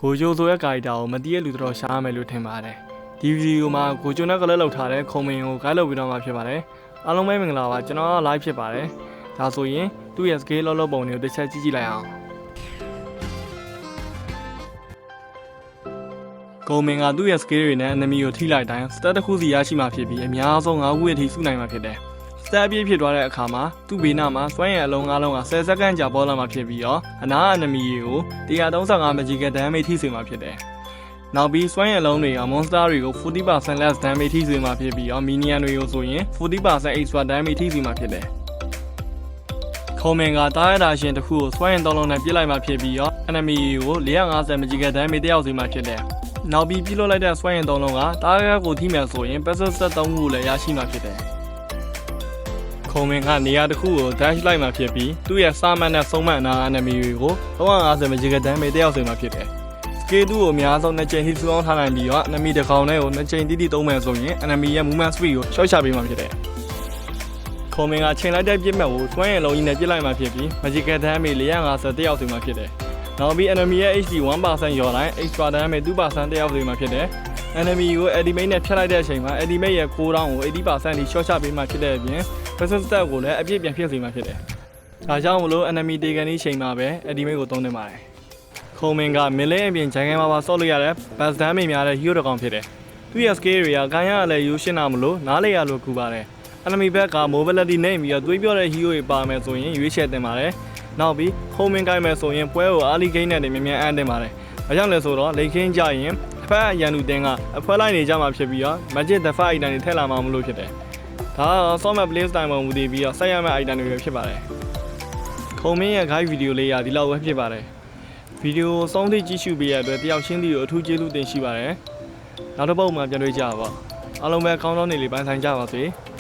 ကိုဂျိုဆိုရဲ့ကာရီတာကိုမသိရလူတော်ရှားမယ်လို့ထင်ပါတယ်ဒီဗီဒီယိုမှာကိုဂျိုနဲ့ကလပ်လောက်ထားတဲ့ခုံမင်ကိုဂိုင်းလုပ်ပြီးတော့မှဖြစ်ပါတယ်အားလုံးပဲမင်္ဂလာပါကျွန်တော်က live ဖြစ်ပါတယ်ဒါဆိုရင်သူ့ရဲ့ scale လောက်လောက်ပုံတွေကိုတစ်ချက်ကြည့်ကြည့်လိုက်အောင်ကိုမင်ကသူ့ရဲ့ scale တွေနဲ့ enemy ကိုထိလိုက်တိုင်း stat တစ်ခုစီရရှိမှဖြစ်ပြီးအများဆုံး9ခုအထိစုနိုင်မှာဖြစ်တယ်stat အပြည့်ဖြစ်သွားတဲ့အခါမှာသူ့ဘေးနားမှာစွမ်းရည်အလုံး9လုံးက10စက္ကန့်ကြာပေါ်လာမှာဖြစ်ပြီးတော့အနား enemy ကို135 magical damage ထိစေမှာဖြစ်တယ်နောက်ပြီးစွမ်းရည်လုံးတွေက monster တွေကို 40% less damage ထိစေမှာဖြစ်ပြီးတော့ minion တွေကိုဆိုရင် 40% extra damage ထိစေမှာဖြစ်တယ်ခုံမင်ကတားရတာရှင်တစ်ခုကိုစွမ်းရည်3လုံးနဲ့ပြစ်လိုက်မှာဖြစ်ပြီးတော့ enemy ကို450 magical damage တက်ရောက်စေမှာဖြစ်တယ်နောက်ပြီးပြစ်လွတ်လိုက်တဲ့စွမ်းရည်3လုံးကတားရကိုထိမယ်ဆိုရင် passive set 3ခုကိုလည်းရရှိမှာဖြစ်တယ်ခုံမင်ကနေရာတစ်ခုကို dash လိုက်မှာဖြစ်ပြီးသူ့ရဲ့စာမတ်နဲ့ဆုံးမအနာ enemy တွေကို350 magical damage တက်ရောက်စေမှာဖြစ်တယ်scale 2ကိုအများဆုံး2ချိန်ထိစုအောင်ထားနိုင်ပြီးတော့ enemy တစ်ကောင်နဲ့ကို2ချိန်တိတိသုံးမယ်ဆိုရင် enemy ရဲ့ movement speed ကိုရှော့ချပေးမှာဖြစ်တယ်ခုံမင်ကချိန်လိုက်တဲ့ပြစ်မှတ်ကိုစွမ်းရည်လုံးကြီးနဲ့ပြစ်လိုက်မှာဖြစ်ပြီး magical damage 450တက်ရောက်စေမှာဖြစ်တယ်နောက်ပြီး enemy ရဲ့ HD 1% ရော်တိုင်း extra damage 2% တက်ရောက်စေမှာဖြစ်တယ်enemy ကို ultimate နဲ့ဖျက်လိုက်တဲ့အချိန်မှာ ultimate ရဲ့ cooldown ကို 80% ထိရှော့ချပေးမှဖြစ်တဲ့အပြင် passive stat ကိုလည်းအပြည့်ပြန်ဖြစ်စေမှာဖြစ်တယ်။ဒါကြောင့်မလို့ enemy တေကန်ဒီချိန်မှာပဲ ultimate ကိုသုံးနေပါတယ်။ခုံမင်က melee အပြင်ဂျိုင်ကန်မှာဆော့လို့ရတဲ့ bus damage များတဲ့ hero တစ်ကောင်ဖြစ်တယ်။သူ့ရဲ့ scale တွေကခံရလည်းယူရှင်းတာမလို့နားလေရလို့ကူပါတယ်။ enemy ဘက်က mobility နဲ့ပြီးတော့တွေးပြောတဲ့ hero တွေပါမယ်ဆိုရင်ရွေးချယ်တင်ပါတယ်။နောက်ပြီးခုံမင်ကိုင်းမယ်ဆိုရင်ပွဲကို early game နဲ့မြန်မြန်အန်းတင်ပါတယ်။ဒါကြောင့်လဲဆိုတော့ late game ကြရင်အဖက်ရန်သူတင်းကအဖွဲလိုက်နေကြမှာဖြစ်ပြီးတော့ magic defa item တွေထည့်လာမှာမလို့ဖြစ်တယ်။ဒါက Somat Play Style မှာမူတည်ပြီးတော့ဆက်ရမယ့် item တွေပဲဖြစ်ပါတယ်။ခုံမင်းရဲ့ guide video လေးကဒီလောက်ပဲဖြစ်ပါတယ်။ဗီဒီယိုအဆုံးထိကြည့်ရှုပေးရတဲ့အတွက်တယောက်ချင်းစီကိုအထူးကျေးဇူးတင်ရှိပါတယ်။နောက်တစ်ပုတ်မှာပြန်တွေ့ကြပါ။အားလုံးပဲကောင်းသောနေ့လေးပိုင်းဆိုင်ကြပါစေ။